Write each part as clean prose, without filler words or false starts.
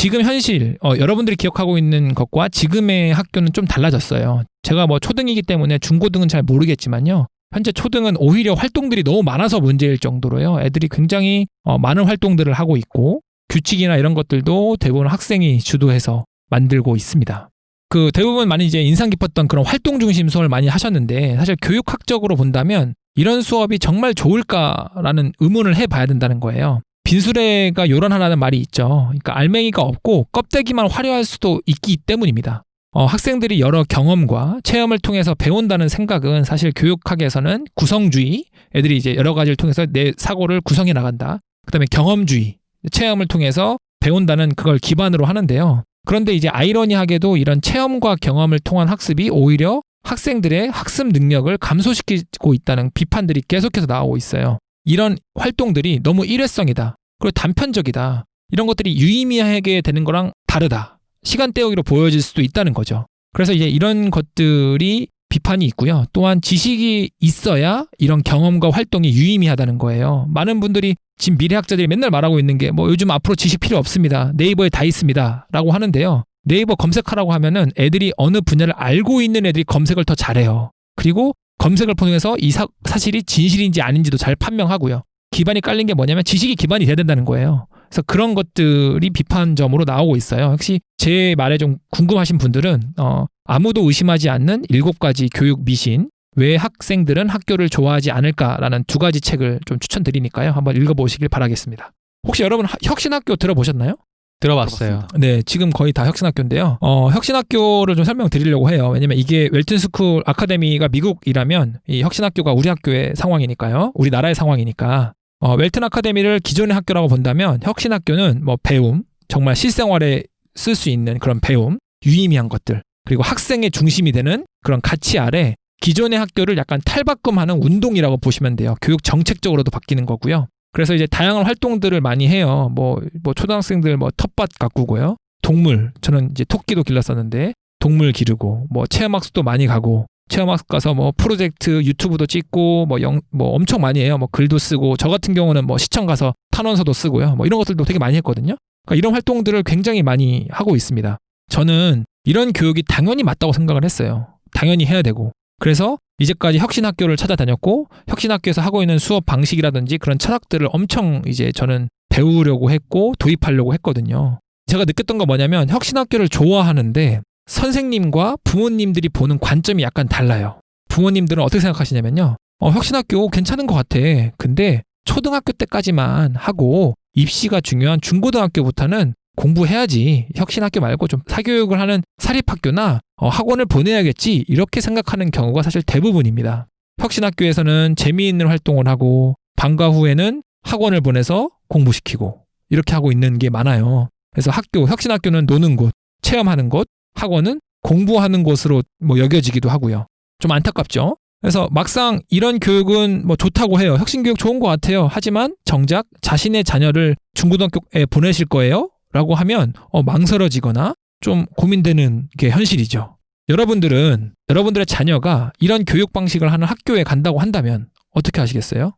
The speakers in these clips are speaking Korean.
지금 현실 여러분들이 기억하고 있는 것과 지금의 학교는 좀 달라졌어요. 제가 뭐 초등이기 때문에 중고등은 잘 모르겠지만요. 현재 초등은 오히려 활동들이 너무 많아서 문제일 정도로요. 애들이 굉장히 많은 활동들을 하고 있고 규칙이나 이런 것들도 대부분 학생이 주도해서 만들고 있습니다. 그 대부분 많이 이제 인상 깊었던 그런 활동 중심 수업을 많이 하셨는데 사실 교육학적으로 본다면 이런 수업이 정말 좋을까라는 의문을 해봐야 된다는 거예요. 빈수레가 요란하라는 말이 있죠. 그러니까 알맹이가 없고 껍데기만 화려할 수도 있기 때문입니다. 학생들이 여러 경험과 체험을 통해서 배운다는 생각은 사실 교육학에서는 구성주의, 애들이 이제 여러 가지를 통해서 내 사고를 구성해 나간다. 그다음에 경험주의, 체험을 통해서 배운다는 그걸 기반으로 하는데요. 그런데 이제 아이러니하게도 이런 체험과 경험을 통한 학습이 오히려 학생들의 학습 능력을 감소시키고 있다는 비판들이 계속해서 나오고 있어요. 이런 활동들이 너무 일회성이다. 그리고 단편적이다. 이런 것들이 유의미하게 되는 거랑 다르다. 시간 때우기로 보여질 수도 있다는 거죠. 그래서 이제 이런 것들이 비판이 있고요. 또한 지식이 있어야 이런 경험과 활동이 유의미하다는 거예요. 많은 분들이 지금 미래학자들이 맨날 말하고 있는 게 뭐 요즘 앞으로 지식 필요 없습니다. 네이버에 다 있습니다. 라고 하는데요. 네이버 검색하라고 하면은 애들이 어느 분야를 알고 있는 애들이 검색을 더 잘해요. 그리고 검색을 통해서 이 사실이 진실인지 아닌지도 잘 판명하고요. 기반이 깔린 게 뭐냐면 지식이 기반이 돼야 된다는 거예요. 그래서 그런 것들이 비판점으로 나오고 있어요. 혹시 제 말에 좀 궁금하신 분들은 아무도 의심하지 않는 7가지 교육 미신, 왜 학생들은 학교를 좋아하지 않을까라는 2가지 책을 좀 추천드리니까요. 한번 읽어보시길 바라겠습니다. 혹시 여러분 혁신학교 들어보셨나요? 들어봤어요. 네, 지금 거의 다 혁신학교인데요. 혁신학교를 좀 설명드리려고 해요. 왜냐면 이게 웰튼스쿨 아카데미가 미국이라면 이 혁신학교가 우리 학교의 상황이니까요. 우리나라의 상황이니까. 웰튼 아카데미를 기존의 학교라고 본다면 혁신학교는 뭐 배움, 정말 실생활에 쓸 수 있는 그런 배움, 유의미한 것들, 그리고 학생의 중심이 되는 그런 가치 아래 기존의 학교를 약간 탈바꿈하는 운동이라고 보시면 돼요. 교육 정책적으로도 바뀌는 거고요. 그래서 이제 다양한 활동들을 많이 해요. 뭐 초등학생들 텃밭 가꾸고요. 동물, 저는 이제 토끼도 길렀었는데 동물 기르고 뭐 체험학습도 많이 가고 체험학습 가서 뭐 프로젝트 유튜브도 찍고 뭐 엄청 많이 해요. 뭐 글도 쓰고 저 같은 경우는 뭐 시청 가서 탄원서도 쓰고요. 뭐 이런 것들도 되게 많이 했거든요. 그러니까 이런 활동들을 굉장히 많이 하고 있습니다. 저는 이런 교육이 당연히 맞다고 생각을 했어요. 당연히 해야 되고. 그래서 이제까지 혁신학교를 찾아다녔고 혁신학교에서 하고 있는 수업 방식이라든지 그런 철학들을 엄청 이제 저는 배우려고 했고 도입하려고 했거든요. 제가 느꼈던 건 뭐냐면 혁신학교를 좋아하는데 선생님과 부모님들이 보는 관점이 약간 달라요. 부모님들은 어떻게 생각하시냐면요. 혁신학교 괜찮은 것 같아. 근데 초등학교 때까지만 하고 입시가 중요한 중고등학교부터는 공부해야지. 혁신학교 말고 좀 사교육을 하는 사립학교나 학원을 보내야겠지. 이렇게 생각하는 경우가 사실 대부분입니다. 혁신학교에서는 재미있는 활동을 하고 방과 후에는 학원을 보내서 공부시키고 이렇게 하고 있는 게 많아요. 그래서 혁신학교는 노는 곳, 체험하는 곳, 학원은 공부하는 곳으로 여겨지기도 하고요. 좀 안타깝죠? 그래서 막상 이런 교육은 좋다고 해요. 혁신교육 좋은 것 같아요. 하지만 정작 자신의 자녀를 중고등학교에 보내실 거예요? 라고 하면 망설여지거나 좀 고민되는 게 현실이죠. 여러분들의 자녀가 이런 교육 방식을 하는 학교에 간다고 한다면 어떻게 하시겠어요?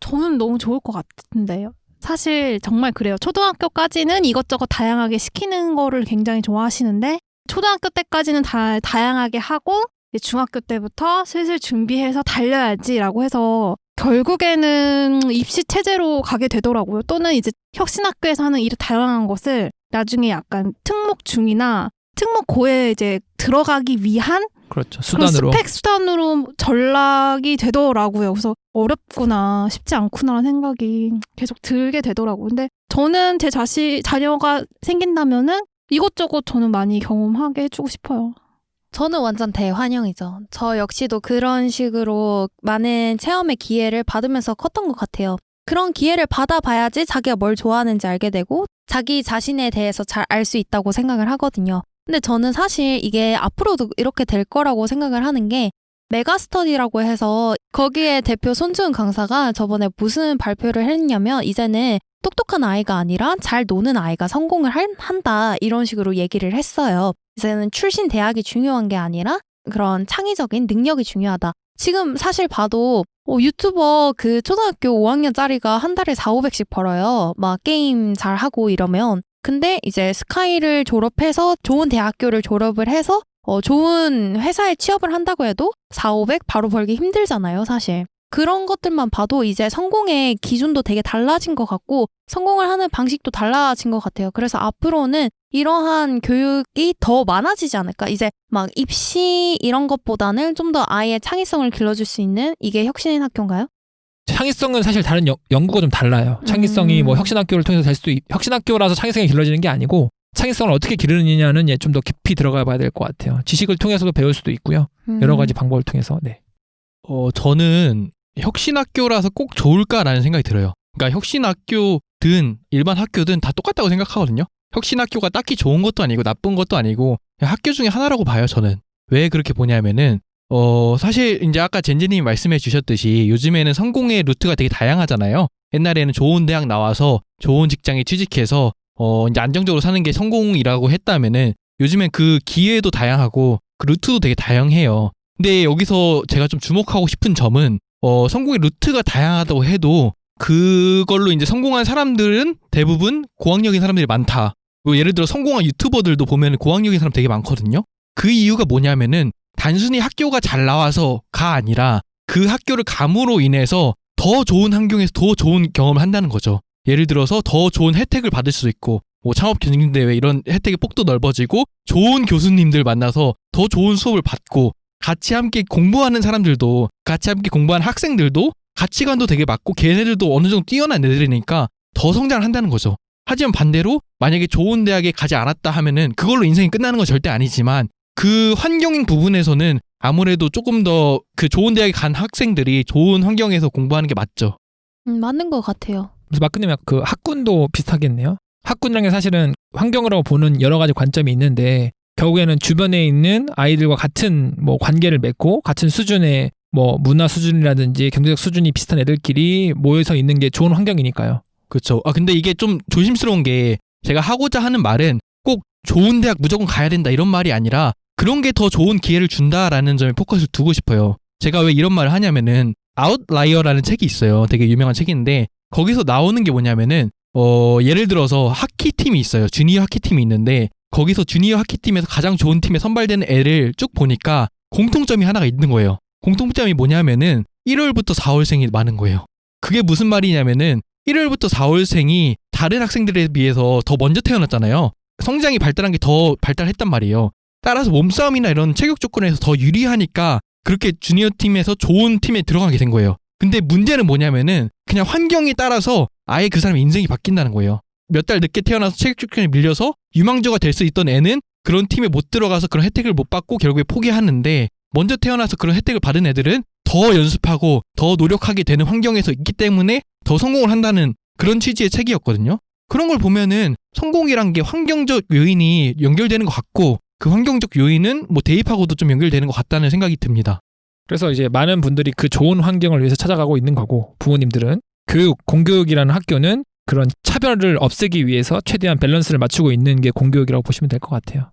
저는 너무 좋을 것 같은데요. 사실 정말 그래요. 초등학교까지는 이것저것 다양하게 시키는 거를 굉장히 좋아하시는데 초등학교 때까지는 다 다양하게 하고 중학교 때부터 슬슬 준비해서 달려야지라고 해서 결국에는 입시 체제로 가게 되더라고요. 또는 이제 혁신학교에서 하는 이 다양한 것을 나중에 약간 특목 중이나 특목 고에 이제 들어가기 위한 그렇죠. 수단으로. 스펙 수단으로 전락이 되더라고요. 그래서 어렵구나, 쉽지 않구나라는 생각이 계속 들게 되더라고요. 근데 저는 제 자녀가 생긴다면은 이것저것 저는 많이 경험하게 해주고 싶어요. 저는 완전 대환영이죠. 저 역시도 그런 식으로 많은 체험의 기회를 받으면서 컸던 것 같아요. 그런 기회를 받아봐야지 자기가 뭘 좋아하는지 알게 되고 자기 자신에 대해서 잘 알 수 있다고 생각을 하거든요. 근데 저는 사실 이게 앞으로도 이렇게 될 거라고 생각을 하는 게 메가스터디라고 해서 거기에 대표 손주은 강사가 저번에 무슨 발표를 했냐면 이제는 똑똑한 아이가 아니라 잘 노는 아이가 성공을 한다 이런 식으로 얘기를 했어요. 이제는 출신 대학이 중요한 게 아니라 그런 창의적인 능력이 중요하다. 지금 사실 봐도 유튜버 그 초등학교 5학년짜리가 한 달에 4,500씩 벌어요. 막 게임 잘하고 이러면 근데 이제 스카이를 졸업해서 좋은 대학교를 졸업을 해서 좋은 회사에 취업을 한다고 해도 4,500 바로 벌기 힘들잖아요, 사실. 그런 것들만 봐도 이제 성공의 기준도 되게 달라진 것 같고 성공을 하는 방식도 달라진 것 같아요. 그래서 앞으로는 이러한 교육이 더 많아지지 않을까? 이제 막 입시 이런 것보다는 좀 더 아이의 창의성을 길러줄 수 있는 이게 혁신인 학교인가요? 창의성은 사실 다른 연구가 좀 달라요. 창의성이 뭐 혁신학교를 통해서 될 수도 혁신학교라서 창의성이 길러지는 게 아니고 창의성을 어떻게 기르느냐는 좀 더 깊이 들어가 봐야 될 것 같아요. 지식을 통해서도 배울 수도 있고요. 여러 가지 방법을 통해서. 네. 저는 혁신학교라서 꼭 좋을까라는 생각이 들어요. 그러니까 혁신학교든 일반 학교든 다 똑같다고 생각하거든요. 혁신학교가 딱히 좋은 것도 아니고 나쁜 것도 아니고 그냥 학교 중에 하나라고 봐요, 저는. 왜 그렇게 보냐면은 사실 이제 아까 젠지님이 말씀해 주셨듯이 요즘에는 성공의 루트가 되게 다양하잖아요. 옛날에는 좋은 대학 나와서 좋은 직장에 취직해서 이제 안정적으로 사는 게 성공이라고 했다면은 요즘엔 그 기회도 다양하고 그 루트도 되게 다양해요. 근데 여기서 제가 좀 주목하고 싶은 점은 성공의 루트가 다양하다고 해도 그걸로 이제 성공한 사람들은 대부분 고학력인 사람들이 많다. 예를 들어 성공한 유튜버들도 보면 고학력인 사람 되게 많거든요. 그 이유가 뭐냐면은 단순히 학교가 잘 나와서가 아니라 그 학교를 감으로 인해서 더 좋은 환경에서 더 좋은 경험을 한다는 거죠. 예를 들어서 더 좋은 혜택을 받을 수도 있고 뭐 창업 경쟁대회 이런 혜택의 폭도 넓어지고 좋은 교수님들 만나서 더 좋은 수업을 받고 같이 함께 공부하는 사람들도 같이 함께 공부하는 학생들도 가치관도 되게 맞고 걔네들도 어느 정도 뛰어난 애들이니까 더 성장을 한다는 거죠. 하지만 반대로 만약에 좋은 대학에 가지 않았다 하면은 그걸로 인생이 끝나는 건 절대 아니지만 그 환경인 부분에서는 아무래도 조금 더 그 좋은 대학에 간 학생들이 좋은 환경에서 공부하는 게 맞죠. 맞는 것 같아요. 그래서 마크님 그 학군도 비슷하겠네요. 학군이라는 게 사실은 환경으로 보는 여러 가지 관점이 있는데 결국에는 주변에 있는 아이들과 같은 뭐 관계를 맺고 같은 수준의 뭐 문화 수준이라든지 경제적 수준이 비슷한 애들끼리 모여서 있는 게 좋은 환경이니까요. 그렇죠. 근데 이게 좀 조심스러운 게 제가 하고자 하는 말은 꼭 좋은 대학 무조건 가야 된다 이런 말이 아니라 그런 게 더 좋은 기회를 준다라는 점에 포커스를 두고 싶어요. 제가 왜 이런 말을 하냐면은 아웃라이어라는 책이 있어요. 되게 유명한 책인데 거기서 나오는 게 뭐냐면은 예를 들어서 하키팀이 있어요. 주니어 하키팀이 있는데 거기서 주니어 하키팀에서 가장 좋은 팀에 선발되는 애를 쭉 보니까 공통점이 하나가 있는 거예요. 공통점이 뭐냐면은 1월부터 4월생이 많은 거예요. 그게 무슨 말이냐면은 1월부터 4월생이 다른 학생들에 비해서 더 먼저 태어났잖아요. 성장이 발달한 게 더 발달했단 말이에요. 따라서 몸싸움이나 이런 체격 조건에서 더 유리하니까 그렇게 주니어 팀에서 좋은 팀에 들어가게 된 거예요. 근데 문제는 뭐냐면은 그냥 환경에 따라서 아예 그 사람의 인생이 바뀐다는 거예요. 몇 달 늦게 태어나서 체격 조건에 밀려서 유망주가 될 수 있던 애는 그런 팀에 못 들어가서 그런 혜택을 못 받고 결국에 포기하는데 먼저 태어나서 그런 혜택을 받은 애들은 더 연습하고 더 노력하게 되는 환경에서 있기 때문에 더 성공을 한다는 그런 취지의 책이었거든요. 그런 걸 보면은 성공이란 게 환경적 요인이 연결되는 것 같고 그 환경적 요인은 뭐 대입하고도 좀 연결되는 것 같다는 생각이 듭니다. 그래서 이제 많은 분들이 그 좋은 환경을 위해서 찾아가고 있는 거고 부모님들은 공교육이라는 학교는 그런 차별을 없애기 위해서 최대한 밸런스를 맞추고 있는 게 공교육이라고 보시면 될 것 같아요.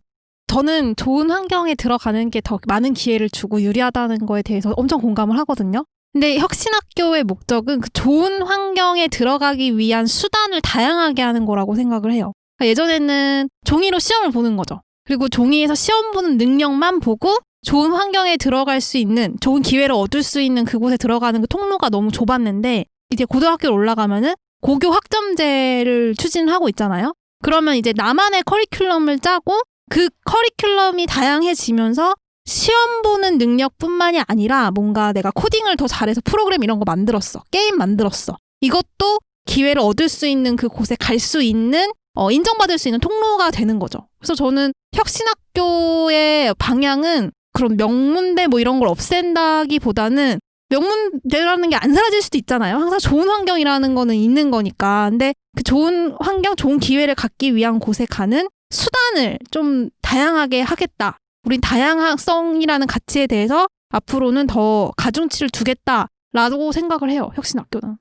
저는 좋은 환경에 들어가는 게 더 많은 기회를 주고 유리하다는 거에 대해서 엄청 공감을 하거든요. 근데 혁신학교의 목적은 그 좋은 환경에 들어가기 위한 수단을 다양하게 하는 거라고 생각을 해요. 그러니까 예전에는 종이로 시험을 보는 거죠. 그리고 종이에서 시험 보는 능력만 보고 좋은 환경에 들어갈 수 있는, 좋은 기회를 얻을 수 있는 그곳에 들어가는 그 통로가 너무 좁았는데 이제 고등학교로 올라가면은 고교 학점제를 추진하고 있잖아요. 그러면 이제 나만의 커리큘럼을 짜고 그 커리큘럼이 다양해지면서 시험 보는 능력뿐만이 아니라 뭔가 내가 코딩을 더 잘해서 프로그램 이런 거 만들었어. 게임 만들었어. 이것도 기회를 얻을 수 있는 그곳에 갈 수 있는 인정받을 수 있는 통로가 되는 거죠. 그래서 저는 혁신학교의 방향은 그런 명문대 뭐 이런 걸 없앤다기보다는 명문대라는 게 안 사라질 수도 있잖아요. 항상 좋은 환경이라는 거는 있는 거니까. 근데 그 좋은 환경, 좋은 기회를 갖기 위한 곳에 가는 수단을 좀 다양하게 하겠다. 우린 다양성이라는 가치에 대해서 앞으로는 더 가중치를 두겠다라고 생각을 해요. 혁신학교는.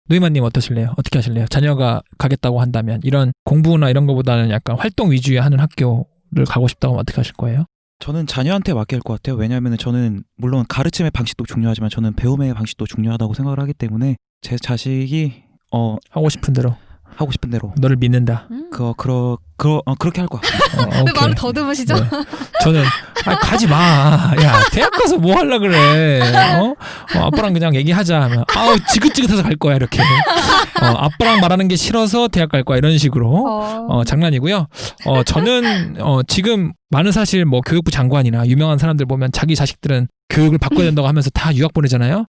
노이만님 어떠실래요? 어떻게 하실래요? 자녀가 가겠다고 한다면 이런 공부나 이런 거보다는 약간 활동 위주의 하는 학교를 가고 싶다고 하면 어떻게 하실 거예요? 저는 자녀한테 맡길 것 같아요. 왜냐하면 저는 물론 가르침의 방식도 중요하지만 저는 배움의 방식도 중요하다고 생각을 하기 때문에 제 자식이 하고 싶은 대로 하고 싶은 대로 너를 믿는다. 그렇게 할 거야. 왜 오케이. 말을 더듬으시죠? 네. 저는 가지 마. 야 대학 가서 뭐 하려 그래. 아빠랑 그냥 얘기하자 하면 아우 지긋지긋해서 갈 거야 이렇게. 아빠랑 말하는 게 싫어서 대학 갈 거야 이런 식으로. 장난이고요. 저는 지금 많은 사실 뭐 교육부 장관이나 유명한 사람들 보면 자기 자식들은 교육을 바꿔야 된다고 하면서 다 유학 보내잖아요.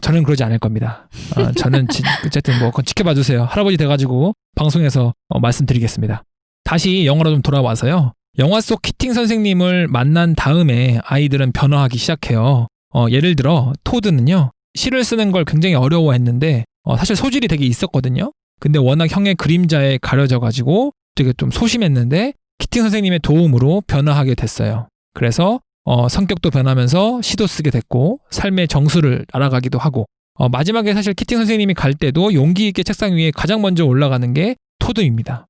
저는 그러지 않을 겁니다. 저는 어쨌든 뭐 그건 지켜봐 주세요. 할아버지 돼가지고 방송에서 말씀드리겠습니다. 다시 영화로 좀 돌아와서요. 영화 속 키팅 선생님을 만난 다음에 아이들은 변화하기 시작해요. 예를 들어 토드는요. 시를 쓰는 걸 굉장히 어려워했는데 사실 소질이 되게 있었거든요. 근데 워낙 형의 그림자에 가려져가지고 되게 좀 소심했는데 키팅 선생님의 도움으로 변화하게 됐어요. 그래서 성격도 변하면서 시도 쓰게 됐고 삶의 정수를 알아가기도 하고 마지막에 사실 키팅 선생님이 갈 때도 용기 있게 책상 위에 가장 먼저 올라가는 게 토드입니다.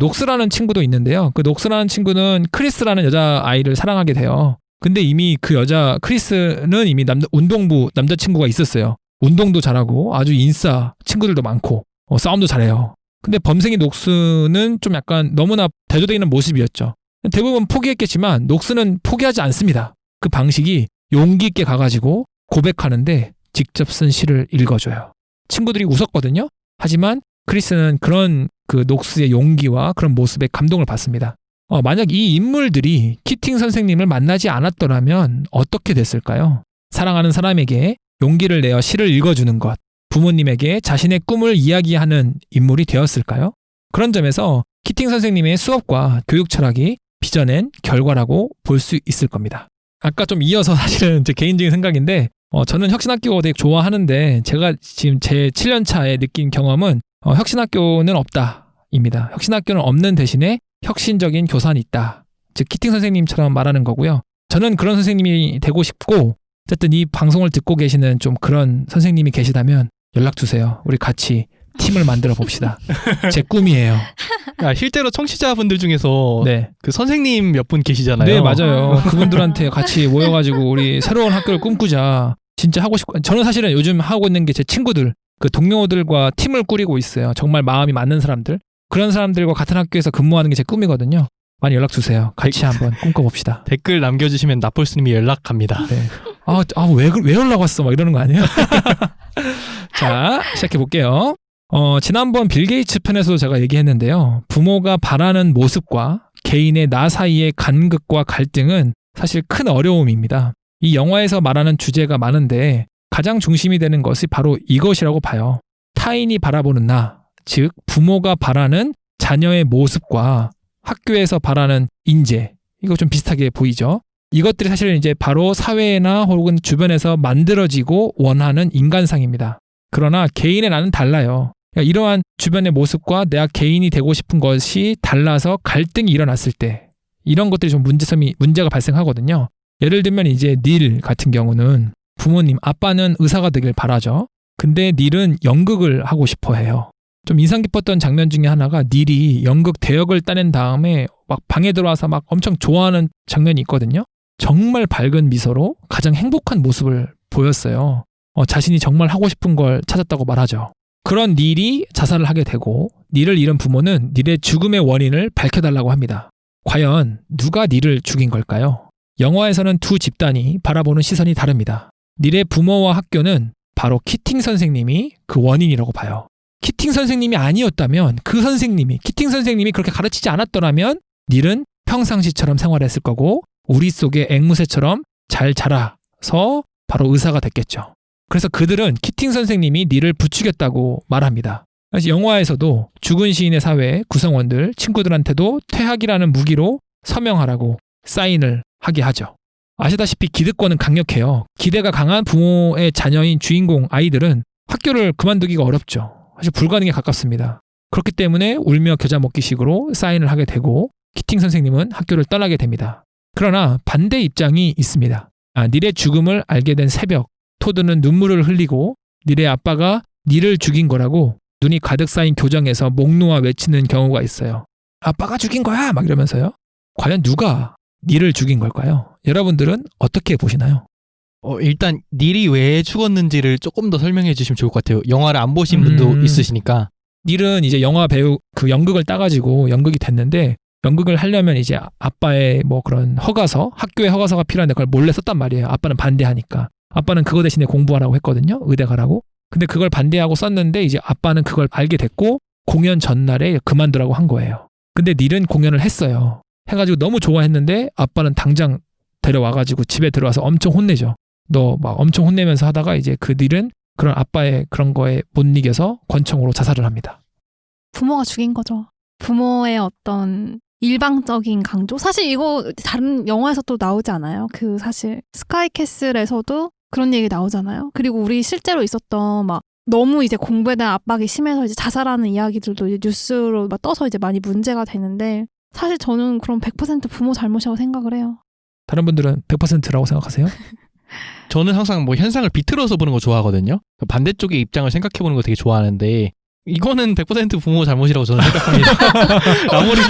녹스라는 친구도 있는데요. 그 녹스라는 친구는 크리스라는 여자아이를 사랑하게 돼요. 근데 이미 그 여자 크리스는 이미 운동부 남자친구가 있었어요. 운동도 잘하고 아주 인싸 친구들도 많고 싸움도 잘해요. 근데 범생이 녹스는 좀 약간 너무나 대조되는 모습이었죠. 대부분 포기했겠지만 녹스는 포기하지 않습니다. 그 방식이 용기 있게 가가지고 고백하는데 직접 쓴 시를 읽어줘요. 친구들이 웃었거든요. 하지만 크리스는 그런 그 녹스의 용기와 그런 모습에 감동을 받습니다. 만약 이 인물들이 키팅 선생님을 만나지 않았더라면 어떻게 됐을까요? 사랑하는 사람에게 용기를 내어 시를 읽어주는 것, 부모님에게 자신의 꿈을 이야기하는 인물이 되었을까요? 그런 점에서 키팅 선생님의 수업과 교육 철학이 빚어낸 결과라고 볼 수 있을 겁니다. 아까 좀 이어서 사실은 제 개인적인 생각인데 저는 혁신학교 되게 좋아하는데 제가 지금 제 7년 차에 느낀 경험은 혁신학교는 없다입니다. 혁신학교는 없는 대신에 혁신적인 교사는 있다. 즉 키팅 선생님처럼 말하는 거고요. 저는 그런 선생님이 되고 싶고 어쨌든 이 방송을 듣고 계시는 좀 그런 선생님이 계시다면 연락 주세요. 우리 같이 팀을 만들어 봅시다. 제 꿈이에요. 야, 실제로 청취자분들 중에서 네. 그 선생님 몇 분 계시잖아요. 네, 맞아요. 그분들한테 같이 모여가지고 우리 새로운 학교를 꿈꾸자. 진짜 하고 싶고 저는 사실은 요즘 하고 있는 게 제 친구들, 그 동료들과 팀을 꾸리고 있어요. 정말 마음이 맞는 사람들. 그런 사람들과 같은 학교에서 근무하는 게 제 꿈이거든요. 많이 연락 주세요. 같이 한번 꿈꿔봅시다. 댓글 남겨주시면 나폴스님이 연락합니다. 네. 왜 연락 왔어? 막 이러는 거 아니에요? 자, 시작해볼게요. 지난번 빌 게이츠 편에서도 제가 얘기했는데요. 부모가 바라는 모습과 개인의 나 사이의 간극과 갈등은 사실 큰 어려움입니다. 이 영화에서 말하는 주제가 많은데 가장 중심이 되는 것이 바로 이것이라고 봐요. 타인이 바라보는 나, 즉 부모가 바라는 자녀의 모습과 학교에서 바라는 인재, 이거 좀 비슷하게 보이죠? 이것들이 사실은 이제 바로 사회나 혹은 주변에서 만들어지고 원하는 인간상입니다. 그러나 개인의 나는 달라요. 그러니까 이러한 주변의 모습과 내가 개인이 되고 싶은 것이 달라서 갈등이 일어났을 때 이런 것들이 좀 문제가 발생하거든요. 예를 들면 이제 닐 같은 경우는 부모님, 아빠는 의사가 되길 바라죠. 근데 닐은 연극을 하고 싶어 해요. 좀 인상 깊었던 장면 중에 하나가 닐이 연극 대역을 따낸 다음에 막 방에 들어와서 막 엄청 좋아하는 장면이 있거든요. 정말 밝은 미소로 가장 행복한 모습을 보였어요. 자신이 정말 하고 싶은 걸 찾았다고 말하죠. 그런 닐이 자살을 하게 되고 닐을 잃은 부모는 닐의 죽음의 원인을 밝혀달라고 합니다. 과연 누가 닐을 죽인 걸까요? 영화에서는 두 집단이 바라보는 시선이 다릅니다. 닐의 부모와 학교는 바로 키팅 선생님이 그 원인이라고 봐요. 키팅 선생님이 아니었다면 키팅 선생님이 그렇게 가르치지 않았더라면 닐은 평상시처럼 생활했을 거고 우리 속의 앵무새처럼 잘 자라서 바로 의사가 됐겠죠. 그래서 그들은 키팅 선생님이 닐을 부추겼다고 말합니다. 그래서 영화에서도 죽은 시인의 사회 구성원들, 친구들한테도 퇴학이라는 무기로 서명하라고 사인을 하게 하죠. 아시다시피 기득권은 강력해요. 기대가 강한 부모의 자녀인 주인공 아이들은 학교를 그만두기가 어렵죠. 사실 불가능에 가깝습니다. 그렇기 때문에 울며 겨자 먹기식으로 사인을 하게 되고 키팅 선생님은 학교를 떠나게 됩니다. 그러나 반대 입장이 있습니다. 닐의 죽음을 알게 된 새벽, 토드는 눈물을 흘리고 닐의 아빠가 닐을 죽인 거라고 눈이 가득 쌓인 교정에서 목 놓아 외치는 경우가 있어요. 아빠가 죽인 거야! 막 이러면서요. 과연 누가 닐을 죽인 걸까요? 여러분들은 어떻게 보시나요? 일단 닐이 왜 죽었는지를 조금 더 설명해 주시면 좋을 것 같아요. 영화를 안 보신 분도 있으시니까. 닐은 이제 영화 배우 그 연극을 따가지고 연극이 됐는데 연극을 하려면 이제 아빠의 뭐 그런 허가서, 학교의 허가서가 필요한데 그걸 몰래 썼단 말이에요. 아빠는 반대하니까. 아빠는 그거 대신에 공부하라고 했거든요. 의대 가라고. 근데 그걸 반대하고 썼는데 이제 아빠는 그걸 알게 됐고 공연 전날에 그만두라고 한 거예요. 근데 닐은 공연을 했어요. 해가지고 너무 좋아했는데 아빠는 당장 데려와가지고 집에 들어와서 엄청 혼내죠. 너 막 엄청 혼내면서 하다가 이제 그 닐은 그런 아빠의 그런 거에 못 이겨서 권총으로 자살을 합니다. 부모가 죽인 거죠. 부모의 어떤 일방적인 강조? 사실 이거 다른 영화에서 또 나오지 않아요? 그 사실 스카이캐슬에서도 그런 얘기 나오잖아요. 그리고 우리 실제로 있었던 막 너무 이제 공부에 대한 압박이 심해서 이제 자살하는 이야기들도 이제 뉴스로 막 떠서 이제 많이 문제가 되는데 사실 저는 그럼 100% 부모 잘못이라고 생각을 해요. 다른 분들은 100%라고 생각하세요? 저는 항상 뭐 현상을 비틀어서 보는 거 좋아하거든요. 반대쪽의 입장을 생각해 보는 거 되게 좋아하는데 이거는 100% 부모 잘못이라고 저는 생각합니다. 아무리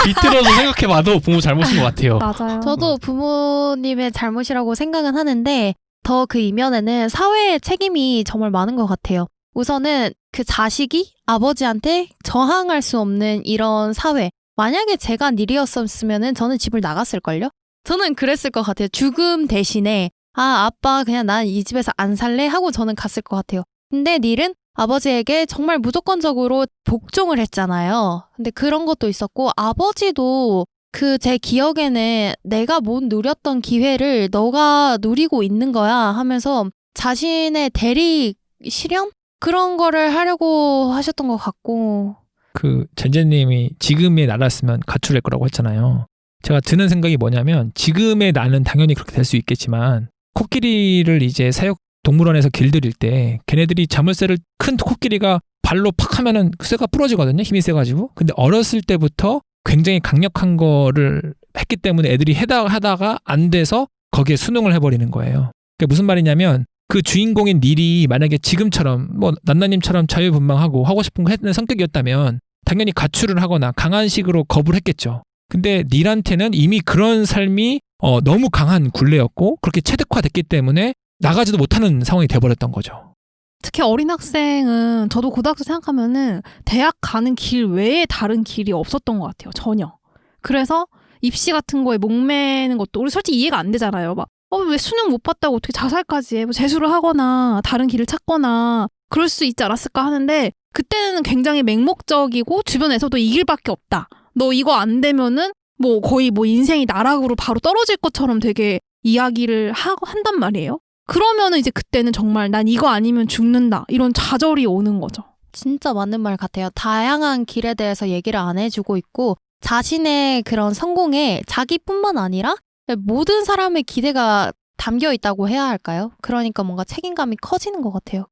비틀어서 생각해봐도 부모 잘못인 것 같아요. 맞아요. 저도 부모님의 잘못이라고 생각은 하는데 더 그 이면에는 사회의 책임이 정말 많은 것 같아요. 우선은 그 자식이 아버지한테 저항할 수 없는 이런 사회. 만약에 제가 닐이었으면은 저는 집을 나갔을걸요? 저는 그랬을 것 같아요. 죽음 대신에 아빠 그냥 난 이 집에서 안 살래 하고 저는 갔을 것 같아요. 근데 닐은 아버지에게 정말 무조건적으로 복종을 했잖아요. 근데 그런 것도 있었고 아버지도 그 제 기억에는 내가 못 누렸던 기회를 너가 누리고 있는 거야 하면서 자신의 대리 실현? 그런 거를 하려고 하셨던 것 같고 그 젠제님이 지금의 나라였으면 가출할 거라고 했잖아요. 제가 드는 생각이 뭐냐면 지금의 나는 당연히 그렇게 될 수 있겠지만 코끼리를 이제 사육 동물원에서 길들일 때 걔네들이 자물쇠를 큰 코끼리가 발로 팍 하면은 쇠가 부러지거든요. 힘이 세가지고. 근데 어렸을 때부터 굉장히 강력한 거를 했기 때문에 애들이 하다가 안 돼서 거기에 순응을 해버리는 거예요. 그게 무슨 말이냐면 그 주인공인 닐이 만약에 지금처럼 뭐 난나님처럼 자유분방하고 하고 싶은 거 했는 성격이었다면 당연히 가출을 하거나 강한 식으로 거부를 했겠죠. 근데 닐한테는 이미 그런 삶이 너무 강한 굴레였고 그렇게 체득화됐기 때문에 나가지도 못하는 상황이 돼버렸던 거죠. 특히 어린 학생은 저도 고등학교 생각하면은 대학 가는 길 외에 다른 길이 없었던 것 같아요. 전혀. 그래서 입시 같은 거에 목매는 것도 우리 솔직히 이해가 안 되잖아요. 막 왜 수능 못 봤다고 어떻게 자살까지 해? 뭐 재수를 하거나 다른 길을 찾거나 그럴 수 있지 않았을까 하는데 그때는 굉장히 맹목적이고 주변에서도 이 길밖에 없다. 너 이거 안 되면은 뭐 거의 뭐 인생이 나락으로 바로 떨어질 것처럼 되게 이야기를 한단 말이에요. 그러면은 이제 그때는 정말 난 이거 아니면 죽는다. 이런 좌절이 오는 거죠. 진짜 맞는 말 같아요. 다양한 길에 대해서 얘기를 안 해주고 있고 자신의 그런 성공에 자기뿐만 아니라 모든 사람의 기대가 담겨 있다고 해야 할까요? 그러니까 뭔가 책임감이 커지는 것 같아요.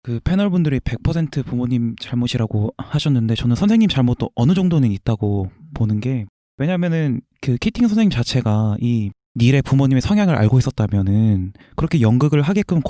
그 패널분들이 100% 부모님 잘못이라고 하셨는데 저는 선생님 잘못도 어느 정도는 있다고 보는 게 왜냐면은 그 키팅 선생님 자체가 이 닐의 부모님의 성향을 알고 있었다면은 그렇게 연극을 하게끔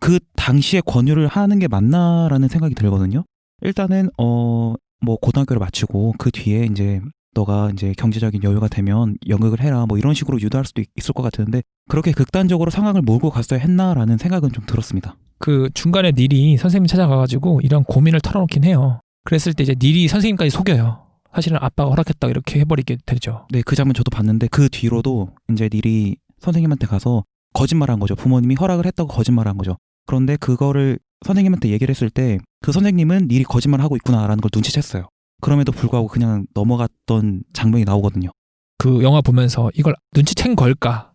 그 당시에 권유를 하는 게 맞나라는 생각이 들거든요. 일단은 뭐 고등학교를 마치고 그 뒤에 이제 너가 이제 경제적인 여유가 되면 연극을 해라 뭐 이런 식으로 유도할 수도 있을 것 같은데 그렇게 극단적으로 상황을 몰고 갔어야 했나라는 생각은 좀 들었습니다. 그 중간에 닐이 선생님 찾아가가지고 이런 고민을 털어놓긴 해요. 그랬을 때 이제 닐이 선생님까지 속여요. 사실은 아빠가 허락했다 이렇게 해버리게 되죠. 네, 그 장면 저도 봤는데 그 뒤로도 이제 닐이 선생님한테 가서 거짓말한 거죠. 부모님이 허락을 했다고 거짓말한 거죠. 그런데 그거를 선생님한테 얘기를 했을 때 그 선생님은 닐이 거짓말하고 있구나라는 걸 눈치챘어요. 그럼에도 불구하고 그냥 넘어갔던 장면이 나오거든요. 그 영화 보면서 이걸 눈치챈 걸까?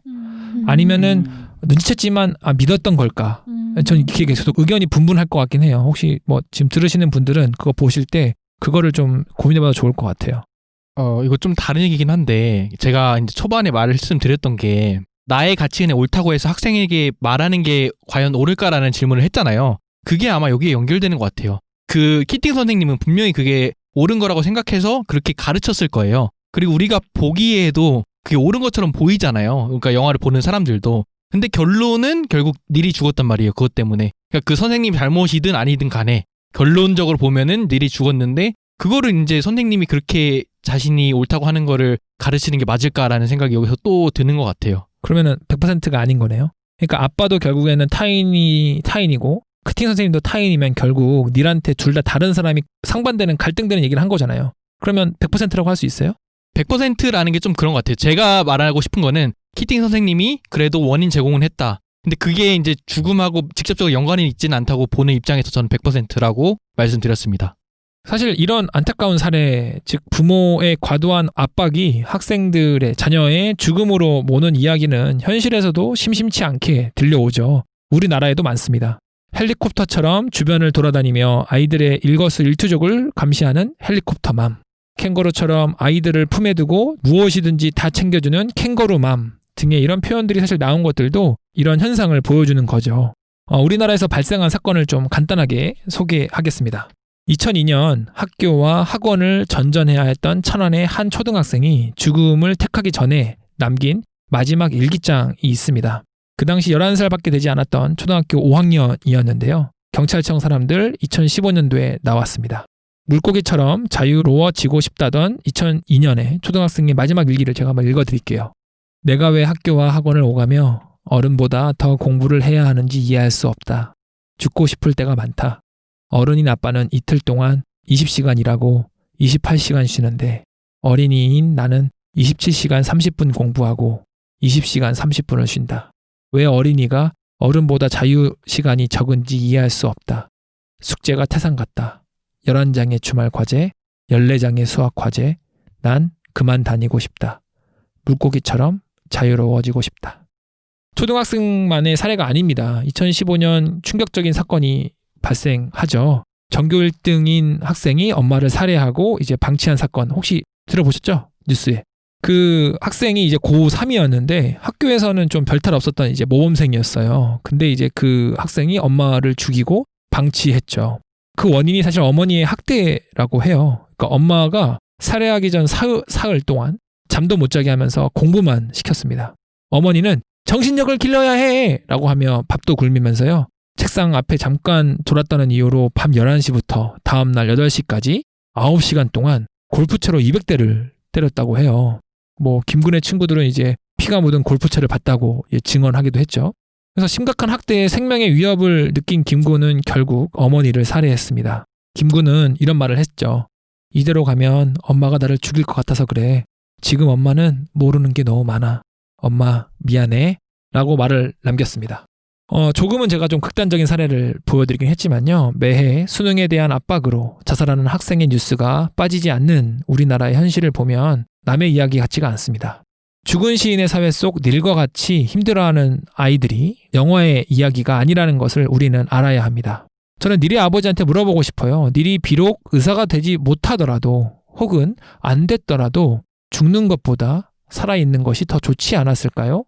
아니면은 눈치챘지만 믿었던 걸까? 저는 이게 계속 의견이 분분할 것 같긴 해요. 혹시 뭐 지금 들으시는 분들은 그거 보실 때 그거를 좀 고민해봐도 좋을 것 같아요. 이거 좀 다른 얘기긴 한데 제가 이제 초반에 말씀드렸던 게 나의 가치관에 옳다고 해서 학생에게 말하는 게 과연 옳을까라는 질문을 했잖아요. 그게 아마 여기에 연결되는 것 같아요. 그 키팅 선생님은 분명히 그게 옳은 거라고 생각해서 그렇게 가르쳤을 거예요. 그리고 우리가 보기에도 그게 옳은 것처럼 보이잖아요. 그러니까 영화를 보는 사람들도. 근데 결론은 결국 닐이 죽었단 말이에요. 그것 때문에. 그러니까 그 선생님 잘못이든 아니든 간에 결론적으로 보면은 닐이 죽었는데 그거를 이제 선생님이 그렇게 자신이 옳다고 하는 거를 가르치는 게 맞을까라는 생각이 여기서 또 드는 것 같아요. 그러면은 100%가 아닌 거네요. 그러니까 아빠도 결국에는 타인이고 크팅 선생님도 타인이면 결국 닐한테 둘 다 다른 사람이 상반되는 갈등되는 얘기를 한 거잖아요. 그러면 100%라고 할 수 있어요? 100%라는 게 좀 그런 것 같아요. 제가 말하고 싶은 거는 키팅 선생님이 그래도 원인 제공은 했다. 근데 그게 이제 죽음하고 직접적으로 연관이 있지는 않다고 보는 입장에서 저는 100%라고 말씀드렸습니다. 사실 이런 안타까운 사례, 즉 부모의 과도한 압박이 학생들의 자녀의 죽음으로 모는 이야기는 현실에서도 심심치 않게 들려오죠. 우리나라에도 많습니다. 헬리콥터처럼 주변을 돌아다니며 아이들의 일거수일투족을 감시하는 헬리콥터맘, 캥거루처럼 아이들을 품에 두고 무엇이든지 다 챙겨주는 캥거루맘 등의 이런 표현들이 사실 나온 것들도 이런 현상을 보여주는 거죠. 우리나라에서 발생한 사건을 좀 간단하게 소개하겠습니다. 2002년 학교와 학원을 전전해야 했던 천안의 한 초등학생이 죽음을 택하기 전에 남긴 마지막 일기장이 있습니다. 그 당시 11살밖에 되지 않았던 초등학교 5학년이었는데요. 경찰청 사람들 2015년도에 나왔습니다. 물고기처럼 자유로워지고 싶다던 2002년에 초등학생의 마지막 일기를 제가 한번 읽어드릴게요. 내가 왜 학교와 학원을 오가며 어른보다 더 공부를 해야 하는지 이해할 수 없다. 죽고 싶을 때가 많다. 어른인 아빠는 이틀 동안 20시간 일하고 28시간 쉬는데 어린이인 나는 27시간 30분 공부하고 20시간 30분을 쉰다. 왜 어린이가 어른보다 자유 시간이 적은지 이해할 수 없다. 숙제가 태산 같다. 11장의 주말 과제, 14장의 수학 과제. 난 그만 다니고 싶다. 물고기처럼 자유로워지고 싶다. 초등학생만의 사례가 아닙니다. 2015년 충격적인 사건이 발생하죠. 전교 1등인 학생이 엄마를 살해하고 이제 방치한 사건 혹시 들어보셨죠? 뉴스에. 그 학생이 이제 고3이었는데 학교에서는 좀 별탈 없었던 이제 모범생이었어요. 근데 이제 그 학생이 엄마를 죽이고 방치했죠. 그 원인이 사실 어머니의 학대라고 해요. 그러니까 엄마가 살해하기 전 사흘 동안 잠도 못 자게 하면서 공부만 시켰습니다. 어머니는 정신력을 길러야 해! 라고 하며 밥도 굶이면서요. 책상 앞에 잠깐 돌았다는 이유로 밤 11시부터 다음날 8시까지 9시간 동안 골프채로 200대를 때렸다고 해요. 김군의 친구들은 이제 피가 묻은 골프채를 봤다고 증언하기도 했죠. 그래서 심각한 학대에 생명의 위협을 느낀 김군은 결국 어머니를 살해했습니다. 김군은 이런 말을 했죠. 이대로 가면 엄마가 나를 죽일 것 같아서 그래. 지금 엄마는 모르는 게 너무 많아. 엄마 미안해. 라고 말을 남겼습니다. 조금은 제가 좀 극단적인 사례를 보여드리긴 했지만요. 매해 수능에 대한 압박으로 자살하는 학생의 뉴스가 빠지지 않는 우리나라의 현실을 보면 남의 이야기 같지가 않습니다. 죽은 시인의 사회 속 닐과 같이 힘들어하는 아이들이 영화의 이야기가 아니라는 것을 우리는 알아야 합니다. 저는 닐의 아버지한테 물어보고 싶어요. 닐이 비록 의사가 되지 못하더라도 혹은 안 됐더라도 죽는 것보다 살아있는 것이 더 좋지 않았을까요?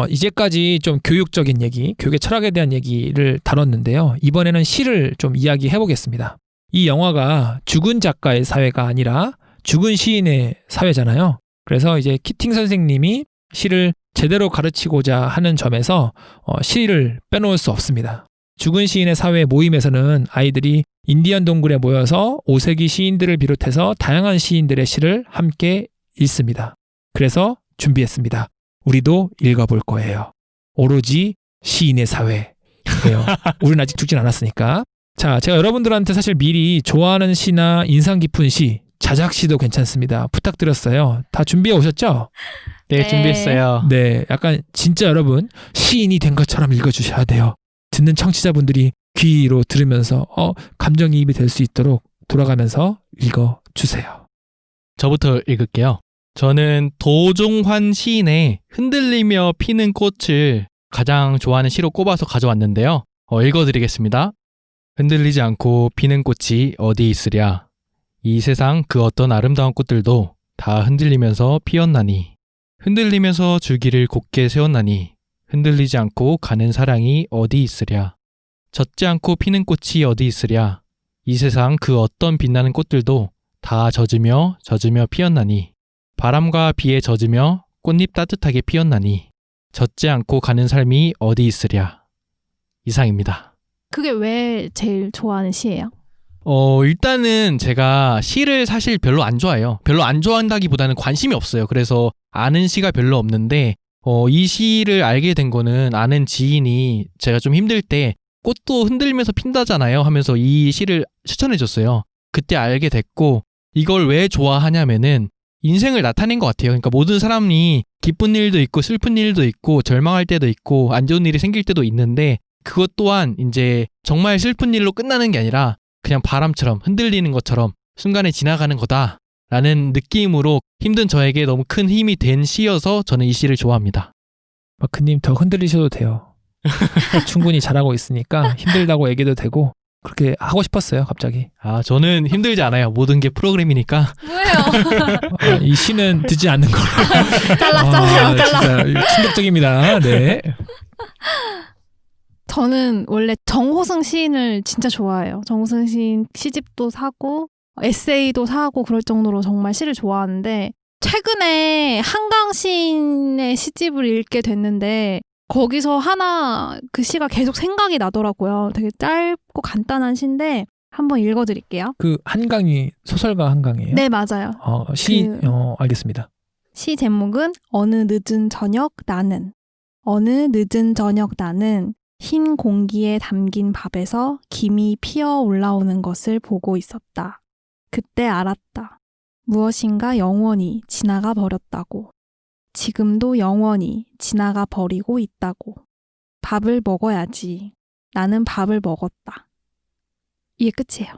이제까지 좀 교육적인 얘기, 교육의 철학에 대한 얘기를 다뤘는데요. 이번에는 시를 좀 이야기해 보겠습니다. 이 영화가 죽은 작가의 사회가 아니라 죽은 시인의 사회잖아요. 그래서 이제 키팅 선생님이 시를 제대로 가르치고자 하는 점에서 시를 빼놓을 수 없습니다. 죽은 시인의 사회 모임에서는 아이들이 인디언 동굴에 모여서 5세기 시인들을 비롯해서 다양한 시인들의 시를 함께 읽습니다. 그래서 준비했습니다. 우리도 읽어볼 거예요. 오로지 시인의 사회예요. 우리는 아직 죽진 않았으니까. 자, 제가 여러분들한테 사실 미리 좋아하는 시나 인상 깊은 시, 자작시도 괜찮습니다. 부탁드렸어요. 다 준비해 오셨죠? 네, 준비했어요. 네, 약간 진짜 여러분 시인이 된 것처럼 읽어주셔야 돼요. 듣는 청취자분들이 귀로 들으면서 감정이입이 될 수 있도록 돌아가면서 읽어주세요. 저부터 읽을게요. 저는 도종환 시인의 흔들리며 피는 꽃을 가장 좋아하는 시로 꼽아서 가져왔는데요. 읽어드리겠습니다. 흔들리지 않고 피는 꽃이 어디 있으랴. 이 세상 그 어떤 아름다운 꽃들도 다 흔들리면서 피었나니. 흔들리면서 줄기를 곧게 세웠나니. 흔들리지 않고 가는 사랑이 어디 있으랴. 젖지 않고 피는 꽃이 어디 있으랴. 이 세상 그 어떤 빛나는 꽃들도 다 젖으며 피었나니. 바람과 비에 젖으며 꽃잎 따뜻하게 피었나니. 젖지 않고 가는 삶이 어디 있으랴. 이상입니다. 그게 왜 제일 좋아하는 시예요? 일단은 제가 시를 사실 별로 안 좋아해요. 별로 안 좋아한다기보다는 관심이 없어요. 그래서 아는 시가 별로 없는데 이 시를 알게 된 거는 아는 지인이 제가 좀 힘들 때 꽃도 흔들면서 핀다잖아요 하면서 이 시를 추천해 줬어요. 그때 알게 됐고 이걸 왜 좋아하냐면은 인생을 나타낸 것 같아요. 그러니까 모든 사람이 기쁜 일도 있고 슬픈 일도 있고 절망할 때도 있고 안 좋은 일이 생길 때도 있는데 그것 또한 이제 정말 슬픈 일로 끝나는 게 아니라 그냥 바람처럼 흔들리는 것처럼 순간에 지나가는 거다라는 느낌으로 힘든 저에게 너무 큰 힘이 된 시여서 저는 이 시를 좋아합니다. 마크님 더 흔들리셔도 돼요. 충분히 잘하고 있으니까 힘들다고 얘기도 되고 그렇게 하고 싶었어요 갑자기. 아 저는 힘들지 않아요. 모든 게 프로그램이니까. 뭐예요? 이 시는 듣지 않는 걸로. 잘라. 진짜 충격적입니다. 네. 저는 원래 정호승 시인을 진짜 좋아해요. 정호승 시인 시집도 사고 에세이도 사고 그럴 정도로 정말 시를 좋아하는데 최근에 한강 시인의 시집을 읽게 됐는데 거기서 하나 그 시가 계속 생각이 나더라고요. 되게 짧고 간단한 시인데 한번 읽어드릴게요. 그 한강이 소설가 한강이에요? 네, 맞아요. 시 알겠습니다. 시 제목은 어느 늦은 저녁 나는. 어느 늦은 저녁 나는 흰 공기에 담긴 밥에서 김이 피어 올라오는 것을 보고 있었다. 그때 알았다. 무엇인가 영원히 지나가 버렸다고. 지금도 영원히 지나가 버리고 있다고. 밥을 먹어야지. 나는 밥을 먹었다. 이게 끝이에요.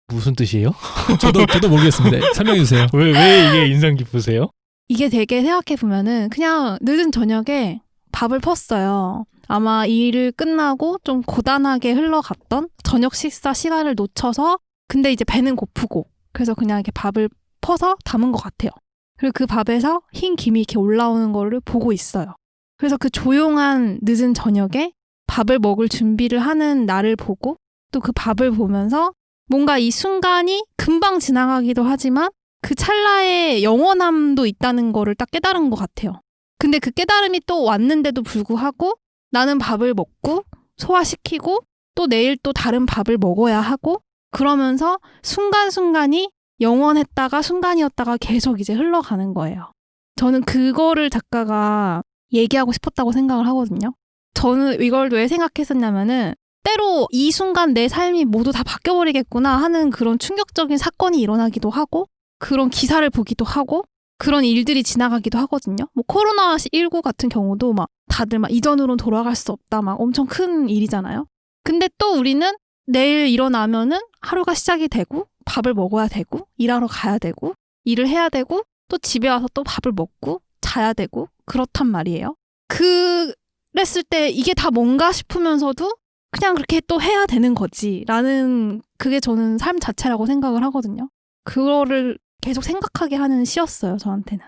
무슨 뜻이에요? 저도 모르겠습니다. 설명해 주세요. 왜 이게 인상 깊으세요? 이게 되게 생각해보면은 그냥 늦은 저녁에 밥을 펐어요. 아마 일을 끝나고 좀 고단하게 흘러갔던 저녁 식사 시간을 놓쳐서 근데 이제 배는 고프고 그래서 그냥 이렇게 밥을 퍼서 담은 것 같아요. 그리고 그 밥에서 흰 김이 이렇게 올라오는 거를 보고 있어요. 그래서 그 조용한 늦은 저녁에 밥을 먹을 준비를 하는 나를 보고 또 그 밥을 보면서 뭔가 이 순간이 금방 지나가기도 하지만 그 찰나의 영원함도 있다는 거를 딱 깨달은 것 같아요. 근데 그 깨달음이 또 왔는데도 불구하고 나는 밥을 먹고 소화시키고 또 내일 또 다른 밥을 먹어야 하고 그러면서 순간순간이 영원했다가 순간이었다가 계속 이제 흘러가는 거예요. 저는 그거를 작가가 얘기하고 싶었다고 생각을 하거든요. 저는 이걸 왜 생각했었냐면은 때로 이 순간 내 삶이 모두 다 바뀌어버리겠구나 하는 그런 충격적인 사건이 일어나기도 하고 그런 기사를 보기도 하고 그런 일들이 지나가기도 하거든요. 뭐 코로나19 같은 경우도 막 다들 막 이전으로는 돌아갈 수 없다 막 엄청 큰 일이잖아요. 근데 또 우리는 내일 일어나면은 하루가 시작이 되고 밥을 먹어야 되고 일하러 가야 되고 일을 해야 되고 또 집에 와서 또 밥을 먹고 자야 되고 그렇단 말이에요. 그랬을 때 이게 다 뭔가 싶으면서도 그냥 그렇게 또 해야 되는 거지라는 그게 저는 삶 자체라고 생각을 하거든요. 그거를 계속 생각하게 하는 시였어요, 저한테는.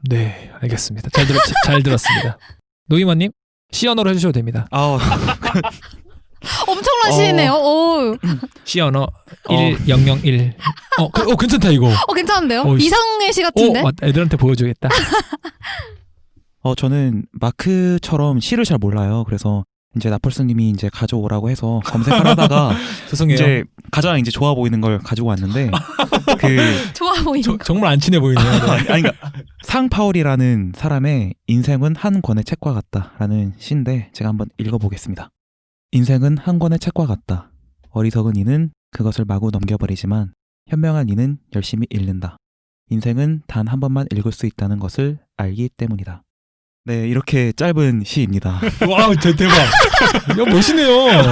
네, 알겠습니다. 잘 들었습니다. 노이머님 시 언어로 해주셔도 됩니다. 엄청난 시이네요. 오. 시 언어 1001. 괜찮다 이거. 괜찮은데요? 씨. 이상의 시 같은데? 애들한테 보여줘야겠다. 저는 마크처럼 시를 잘 몰라요. 그래서 이제 나펄스님이 이제 가져오라고 해서 검색을 하다가 죄송해요. 이제 가장 이제 좋아 보이는 걸 가지고 왔는데 좋아 보이는 거. 정말 안 친해 보이네요. 아니 그러니까 상파울이라는 사람의 인생은 한 권의 책과 같다라는 시인데 제가 한번 읽어보겠습니다. 인생은 한 권의 책과 같다. 어리석은 이는 그것을 마구 넘겨버리지만 현명한 이는 열심히 읽는다. 인생은 단 한 번만 읽을 수 있다는 것을 알기 때문이다. 네, 이렇게 짧은 시입니다. 와, 대박. 야, 멋있네요.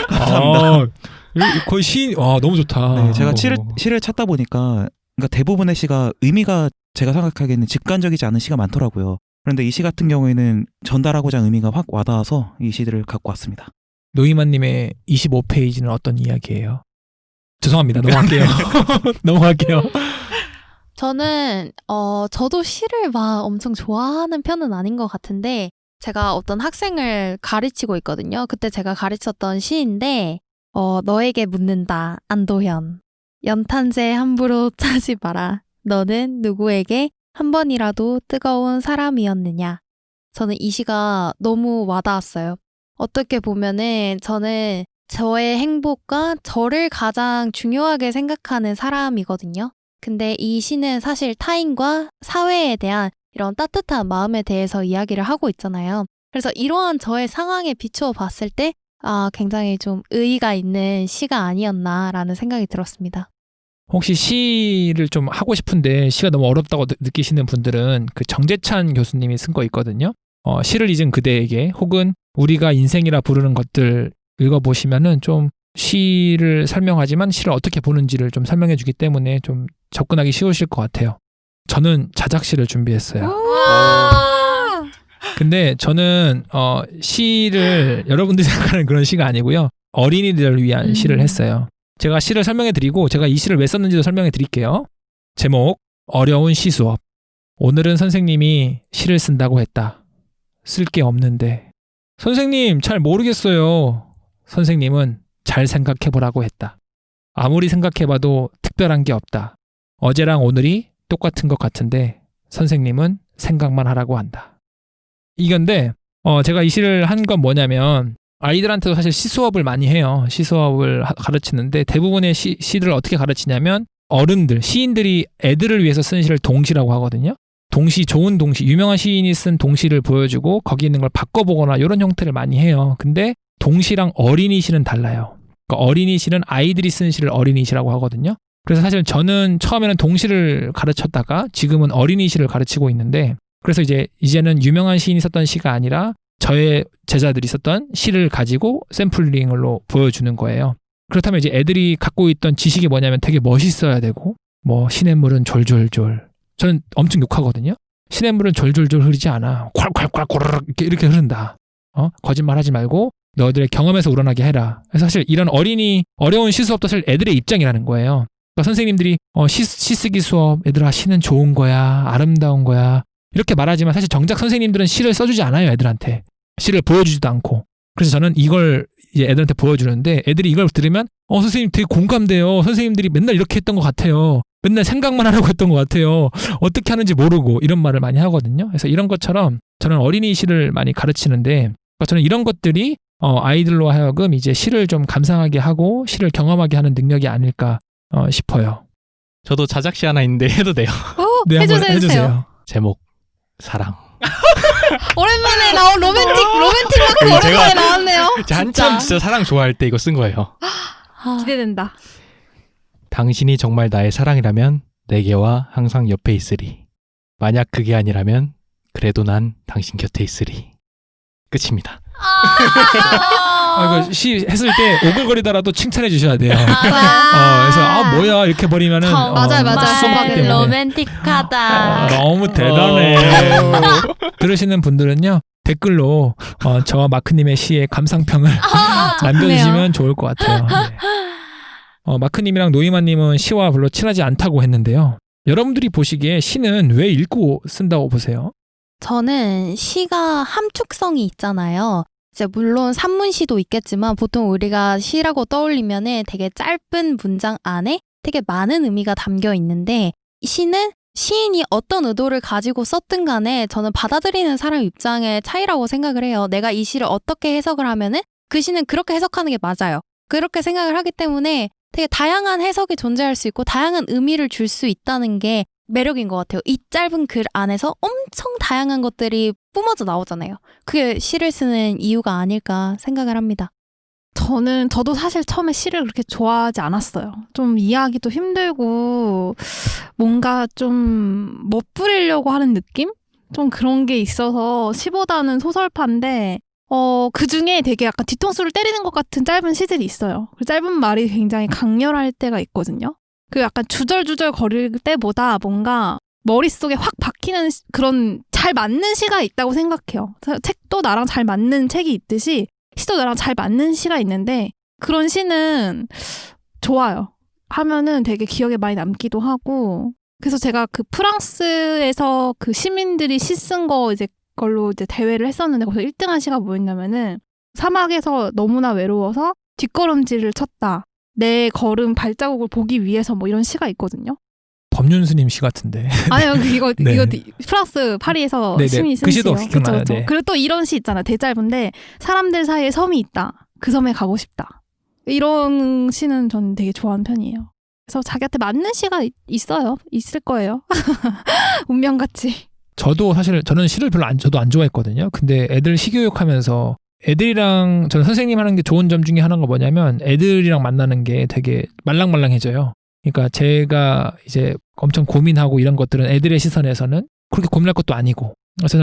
감사합니다. 거의 시, 너무 좋다. 네, 제가 시를 찾다 보니까 그러니까 대부분의 시가 의미가 제가 생각하기에는 직관적이지 않은 시가 많더라고요. 그런데 이 시 같은 경우에는 전달하고자 하는 의미가 확 와닿아서 이 시들을 갖고 왔습니다. 노이만님의 25페이지는 어떤 이야기예요? 죄송합니다. 넘어갈게요. 저는 저도 시를 막 엄청 좋아하는 편은 아닌 것 같은데 제가 어떤 학생을 가르치고 있거든요. 그때 제가 가르쳤던 시인데 너에게 묻는다 안도현. 연탄재 함부로 차지 마라. 너는 누구에게 한 번이라도 뜨거운 사람이었느냐. 저는 이 시가 너무 와닿았어요. 어떻게 보면은 저는 저의 행복과 저를 가장 중요하게 생각하는 사람이거든요. 근데 이 시는 사실 타인과 사회에 대한 이런 따뜻한 마음에 대해서 이야기를 하고 있잖아요. 그래서 이러한 저의 상황에 비추어 봤을 때 굉장히 좀 의의가 있는 시가 아니었나라는 생각이 들었습니다. 혹시 시를 좀 하고 싶은데 시가 너무 어렵다고 느끼시는 분들은 그 정재찬 교수님이 쓴 거 있거든요. 시를 잊은 그대에게 혹은 우리가 인생이라 부르는 것들 읽어보시면은 좀 시를 설명하지만 시를 어떻게 보는지를 좀 설명해 주기 때문에 좀 접근하기 쉬우실 것 같아요. 저는 자작시를 준비했어요. 근데 저는 시를 여러분들이 생각하는 그런 시가 아니고요. 어린이들을 위한 시를 했어요. 제가 시를 설명해 드리고 제가 이 시를 왜 썼는지도 설명해 드릴게요. 제목 어려운 시 수업. 오늘은 선생님이 시를 쓴다고 했다. 쓸 게 없는데. 선생님 잘 모르겠어요. 선생님은 잘 생각해 보라고 했다. 아무리 생각해봐도 특별한 게 없다. 어제랑 오늘이 똑같은 것 같은데 선생님은 생각만 하라고 한다. 이건데 제가 이 시를 한 건 뭐냐면 아이들한테도 사실 시 수업을 많이 해요. 시 수업을 가르치는데 대부분의 시들을 어떻게 가르치냐면 어른들, 시인들이 애들을 위해서 쓴 시를 동시라고 하거든요. 동시, 좋은 동시, 유명한 시인이 쓴 동시를 보여주고 거기 있는 걸 바꿔보거나 이런 형태를 많이 해요. 근데 동시랑 어린이 시는 달라요. 그러니까 어린이 시는 아이들이 쓴 시를 어린이 시라고 하거든요. 그래서 사실 저는 처음에는 동시를 가르쳤다가 지금은 어린이 시를 가르치고 있는데 그래서 이제는 유명한 시인이 썼던 시가 아니라 저의 제자들이 썼던 시를 가지고 샘플링으로 보여주는 거예요. 그렇다면 이제 애들이 갖고 있던 지식이 뭐냐면 되게 멋있어야 되고 뭐 시냇물은 졸졸졸. 저는 엄청 욕하거든요. 시냇물은 졸졸졸 흐르지 않아. 콸콸콸 고르륵 이렇게 흐른다. 거짓말하지 말고 너희들의 경험에서 우러나게 해라. 그래서 사실 이런 어려운 시 수업도 사실 애들의 입장이라는 거예요. 그러니까 선생님들이 시 쓰기 수업, 얘들아 시는 좋은 거야, 아름다운 거야 이렇게 말하지만 사실 정작 선생님들은 시를 써주지 않아요. 애들한테 시를 보여주지도 않고. 그래서 저는 이걸 이제 애들한테 보여주는데 애들이 이걸 들으면 선생님 되게 공감돼요. 선생님들이 맨날 이렇게 했던 것 같아요. 맨날 생각만 하라고 했던 것 같아요. 어떻게 하는지 모르고 이런 말을 많이 하거든요. 그래서 이런 것처럼 저는 어린이 시를 많이 가르치는데 그러니까 저는 이런 것들이 아이들로 하여금 이제 시를 좀 감상하게 하고 시를 경험하게 하는 능력이 아닐까 싶어요. 저도 자작시 하나 있는데 해도 돼요. 네, 한번 해주세요. 제목 사랑. 오랜만에 나온 로맨틱 마크 제가- 오랜만에 나왔네요. 한참 진짜 사랑 좋아할 때 이거 쓴 거예요. 기대된다. 당신이 정말 나의 사랑이라면 내게와 항상 옆에 있으리. 만약 그게 아니라면 그래도 난 당신 곁에 있으리. 끝입니다. 이거 시 했을 때 오글거리더라도 칭찬해 주셔야 돼요. 그래서 뭐야 이렇게 버리면은 맞아요. 썸하기 때문에. 로맨틱하다. 너무 대단해. 들으시는 분들은요 댓글로 저와 마크님의 시의 감상평을 남겨주시면 좋을 것 같아요. 네. 마크님이랑 노이마님은 시와 별로 친하지 않다고 했는데요. 여러분들이 보시기에 시는 왜 읽고 쓴다고 보세요? 저는 시가 함축성이 있잖아요. 이제 물론 산문시도 있겠지만 보통 우리가 시라고 떠올리면은 되게 짧은 문장 안에 되게 많은 의미가 담겨 있는데 시는 시인이 어떤 의도를 가지고 썼든 간에 저는 받아들이는 사람 입장의 차이라고 생각을 해요. 내가 이 시를 어떻게 해석을 하면은 그 시는 그렇게 해석하는 게 맞아요. 그렇게 생각을 하기 때문에 되게 다양한 해석이 존재할 수 있고 다양한 의미를 줄 수 있다는 게 매력인 것 같아요. 이 짧은 글 안에서 엄청 다양한 것들이 뿜어져 나오잖아요. 그게 시를 쓰는 이유가 아닐까 생각을 합니다. 저도 사실 처음에 시를 그렇게 좋아하지 않았어요. 좀 이해하기도 힘들고 뭔가 좀 멋부리려고 하는 느낌? 좀 그런 게 있어서 시보다는 소설파인데 그 중에 되게 약간 뒤통수를 때리는 것 같은 짧은 시들이 있어요. 그 짧은 말이 굉장히 강렬할 때가 있거든요. 그 약간 주절주절 거릴 때보다 뭔가 머릿속에 확 박히는 그런 잘 맞는 시가 있다고 생각해요. 책도 나랑 잘 맞는 책이 있듯이 시도 나랑 잘 맞는 시가 있는데 그런 시는 좋아요. 하면은 되게 기억에 많이 남기도 하고 그래서 제가 그 프랑스에서 그 시민들이 시 쓴 거 이제 걸로 이제 대회를 했었는데 거기서 1등한 시가 뭐였냐면은 사막에서 너무나 외로워서 뒷걸음질을 쳤다. 내 걸음 발자국을 보기 위해서 뭐 이런 시가 있거든요. 법륜스님 시 같은데. 아니요, 이거 네. 이거 프랑스 파리에서 네네. 시민이 쓴 그 시도 시예요. 기억나요. 그쵸. 네. 그리고 또 이런 시 있잖아. 대짧은데 사람들 사이에 섬이 있다. 그 섬에 가고 싶다. 이런 시는 전 되게 좋아하는 편이에요. 그래서 자기한테 맞는 시가 있어요. 있을 거예요. 운명같이. 저도 사실 저는 시를 별로 저도 안 좋아했거든요. 근데 애들 시교육하면서 애들이랑 저는 선생님 하는 게 좋은 점 중에 하나가 뭐냐면 애들이랑 만나는 게 되게 말랑말랑해져요. 그러니까 제가 이제 엄청 고민하고 이런 것들은 애들의 시선에서는 그렇게 고민할 것도 아니고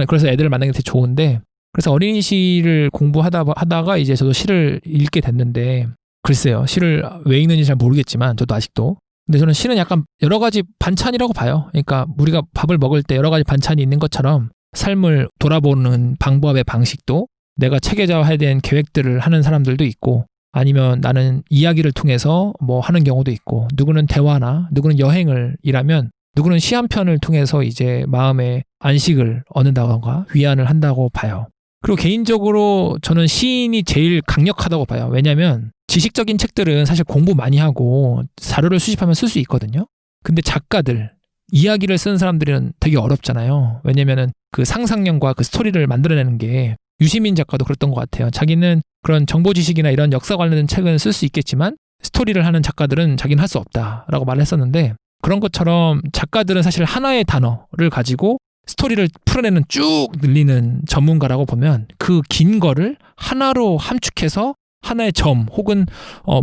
그래서 애들을 만나는 게 되게 좋은데 그래서 어린이 시를 공부하다가 이제 저도 시를 읽게 됐는데 글쎄요. 시를 왜 읽는지 잘 모르겠지만 저도 아직도 근데 저는 시는 약간 여러 가지 반찬이라고 봐요. 그러니까 우리가 밥을 먹을 때 여러 가지 반찬이 있는 것처럼 삶을 돌아보는 방법의 방식도 내가 체계화해야 된 계획들을 하는 사람들도 있고 아니면 나는 이야기를 통해서 뭐 하는 경우도 있고 누구는 대화나 누구는 여행을 일하면 누구는 시 한 편을 통해서 이제 마음의 안식을 얻는다던가 위안을 한다고 봐요. 그리고 개인적으로 저는 시인이 제일 강력하다고 봐요. 왜냐하면 지식적인 책들은 사실 공부 많이 하고 자료를 수집하면 쓸 수 있거든요. 근데 작가들, 이야기를 쓰는 사람들은 되게 어렵잖아요. 왜냐면은 그 상상력과 그 스토리를 만들어내는 게 유시민 작가도 그랬던 것 같아요. 자기는 그런 정보 지식이나 이런 역사 관련된 책은 쓸 수 있겠지만 스토리를 하는 작가들은 자기는 할 수 없다라고 말을 했었는데 그런 것처럼 작가들은 사실 하나의 단어를 가지고 스토리를 풀어내는 쭉 늘리는 전문가라고 보면 그 긴 거를 하나로 함축해서 하나의 점 혹은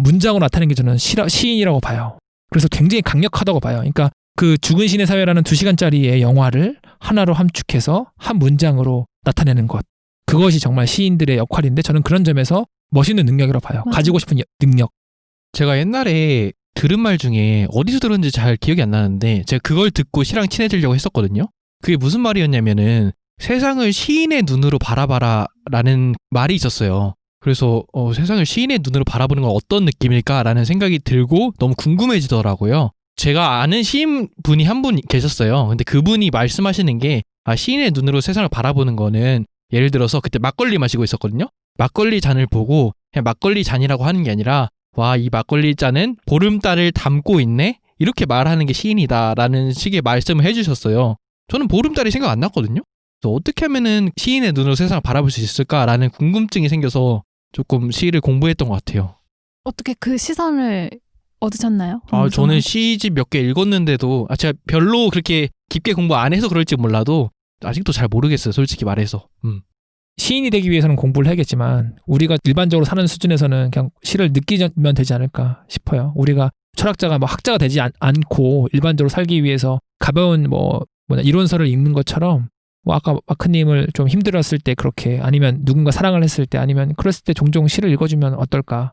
문장으로 나타내는 게 저는 시인이라고 봐요. 그래서 굉장히 강력하다고 봐요. 그러니까 그 죽은 신의 사회라는 2시간짜리의 영화를 하나로 함축해서 한 문장으로 나타내는 것. 그것이 정말 시인들의 역할인데 저는 그런 점에서 멋있는 능력이라고 봐요. 맞아. 가지고 싶은 능력. 제가 옛날에 들은 말 중에 어디서 들었는지 잘 기억이 안 나는데 제가 그걸 듣고 시랑 친해지려고 했었거든요. 그게 무슨 말이었냐면은 세상을 시인의 눈으로 바라봐라 라는 말이 있었어요. 그래서 세상을 시인의 눈으로 바라보는 건 어떤 느낌일까라는 생각이 들고 너무 궁금해지더라고요. 제가 아는 시인분이 한 분 계셨어요. 근데 그분이 말씀하시는 게 시인의 눈으로 세상을 바라보는 거는 예를 들어서 그때 막걸리 마시고 있었거든요. 막걸리 잔을 보고 그냥 막걸리 잔이라고 하는 게 아니라 와, 이 막걸리 잔은 보름달을 담고 있네? 이렇게 말하는 게 시인이다라는 식의 말씀을 해주셨어요. 저는 보름달이 생각 안 났거든요. 그래서 어떻게 하면은 시인의 눈으로 세상을 바라볼 수 있을까라는 궁금증이 생겨서 조금 시를 공부했던 것 같아요. 어떻게 그 시선을 얻으셨나요? 저는 시집 몇 개 읽었는데도 제가 별로 그렇게 깊게 공부 안 해서 그럴지 몰라도 아직도 잘 모르겠어요. 솔직히 말해서. 시인이 되기 위해서는 공부를 해야겠지만 우리가 일반적으로 사는 수준에서는 그냥 시를 느끼면 되지 않을까 싶어요. 우리가 철학자가 뭐 학자가 되지 않고 일반적으로 살기 위해서 가벼운 이론서를 읽는 것처럼 아까 마크님을 좀 힘들었을 때 그렇게 아니면 누군가 사랑을 했을 때 아니면 그랬을 때 종종 시를 읽어주면 어떨까?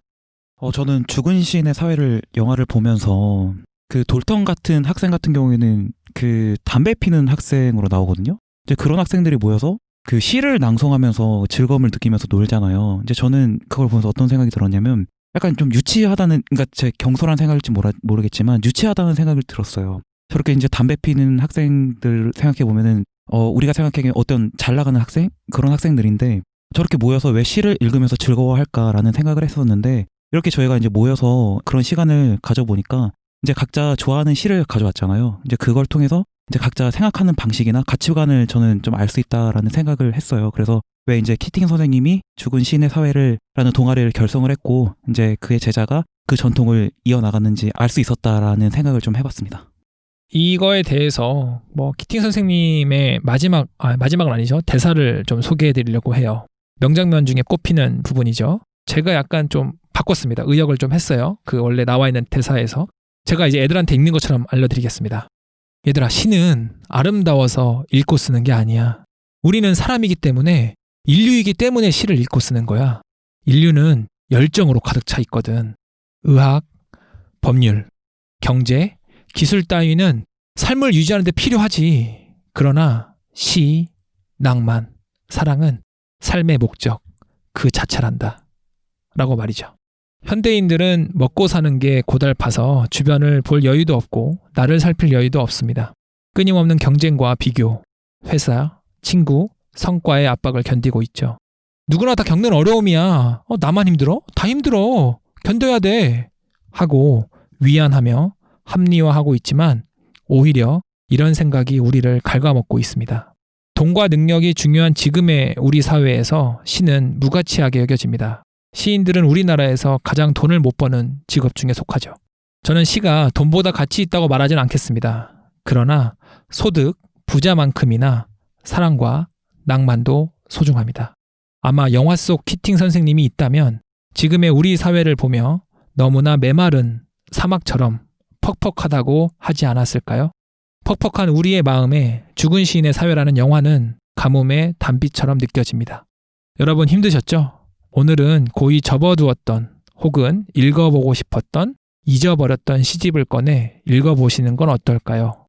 저는 죽은 시인의 사회를 영화를 보면서 그 돌턴 같은 학생 같은 경우에는 그 담배 피는 학생으로 나오거든요. 이제 그런 학생들이 모여서 그 시를 낭송하면서 즐거움을 느끼면서 놀잖아요. 이제 저는 그걸 보면서 어떤 생각이 들었냐면 약간 좀 유치하다는, 그러니까 제 경솔한 생각일지 모르겠지만 유치하다는 생각을 들었어요. 저렇게 이제 담배 피는 학생들 생각해 보면은 우리가 생각하기에 어떤 잘 나가는 학생? 그런 학생들인데 저렇게 모여서 왜 시를 읽으면서 즐거워할까라는 생각을 했었는데 이렇게 저희가 이제 모여서 그런 시간을 가져보니까 이제 각자 좋아하는 시를 가져왔잖아요. 이제 그걸 통해서 이제 각자 생각하는 방식이나 가치관을 저는 좀 알 수 있다라는 생각을 했어요. 그래서 왜 이제 키팅 선생님이 죽은 시인의 사회를라는 동아리를 결성을 했고 이제 그의 제자가 그 전통을 이어나갔는지 알 수 있었다라는 생각을 좀 해봤습니다. 이거에 대해서 키팅 선생님의 마지막은 아니죠. 대사를 좀 소개해드리려고 해요. 명장면 중에 꼽히는 부분이죠. 제가 약간 좀 바꿨습니다. 의역을 좀 했어요. 그 원래 나와 있는 대사에서. 제가 이제 애들한테 읽는 것처럼 알려드리겠습니다. 얘들아, 시는 아름다워서 읽고 쓰는 게 아니야. 우리는 사람이기 때문에 인류이기 때문에 시를 읽고 쓰는 거야. 인류는 열정으로 가득 차 있거든. 의학, 법률, 경제, 기술 따위는 삶을 유지하는 데 필요하지. 그러나 시, 낭만, 사랑은 삶의 목적 그 자체란다. 라고 말이죠. 현대인들은 먹고 사는 게 고달파서 주변을 볼 여유도 없고 나를 살필 여유도 없습니다. 끊임없는 경쟁과 비교, 회사, 친구, 성과의 압박을 견디고 있죠. 누구나 다 겪는 어려움이야. 나만 힘들어? 다 힘들어. 견뎌야 돼. 하고 위안하며 합리화하고 있지만 오히려 이런 생각이 우리를 갉아먹고 있습니다. 돈과 능력이 중요한 지금의 우리 사회에서 시는 무가치하게 여겨집니다. 시인들은 우리나라에서 가장 돈을 못 버는 직업 중에 속하죠. 저는 시가 돈보다 가치 있다고 말하진 않겠습니다. 그러나 소득, 부자만큼이나 사랑과 낭만도 소중합니다. 아마 영화 속 키팅 선생님이 있다면 지금의 우리 사회를 보며 너무나 메마른 사막처럼 퍽퍽하다고 하지 않았을까요? 퍽퍽한 우리의 마음에 죽은 시인의 사회라는 영화는 가뭄의 단비처럼 느껴집니다. 여러분 힘드셨죠? 오늘은 고이 접어두었던 혹은 읽어보고 싶었던 잊어버렸던 시집을 꺼내 읽어보시는 건 어떨까요?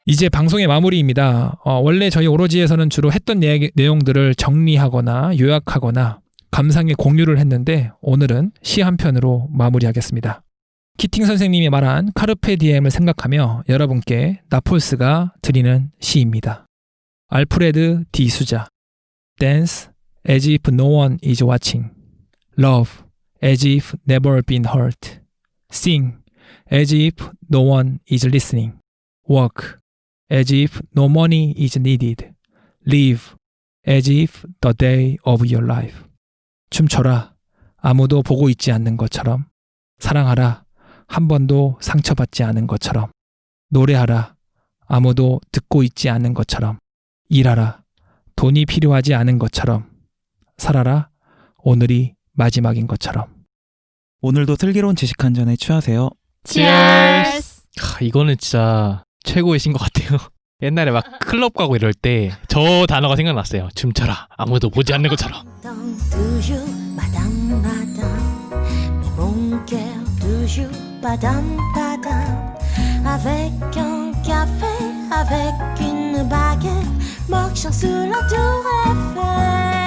이제 방송의 마무리입니다. 원래 저희 오로지에서는 주로 했던 내용들을 정리하거나 요약하거나 감상의 공유를 했는데 오늘은 시 한 편으로 마무리하겠습니다. 키팅 선생님이 말한 카르페 디엠을 생각하며 여러분께 나폴스가 드리는 시입니다. 알프레드 디 수자 Dance as if no one is watching. Love as if never been hurt. Sing as if no one is listening. Work as if no money is needed. Live as if the day of your life. 춤춰라. 아무도 보고 있지 않는 것처럼. 사랑하라. 한 번도 상처받지 않은 것처럼. 노래하라. 아무도 듣고 있지 않은 것처럼. 일하라. 돈이 필요하지 않은 것처럼. 살아라. 오늘이 마지막인 것처럼. 오늘도 슬기로운 지식 한 잔에 취하세요. Cheers! 이거는 진짜 최고의 신 것 같아요. 옛날에 막 클럽 가고 이럴 때 저 단어가 생각났어요. 춤춰라. 아무도 보지 않는 것처럼. toujours madame madame mais mon cœur toujours madame madame avec un café avec une baguette marchant sous la tour Eiffel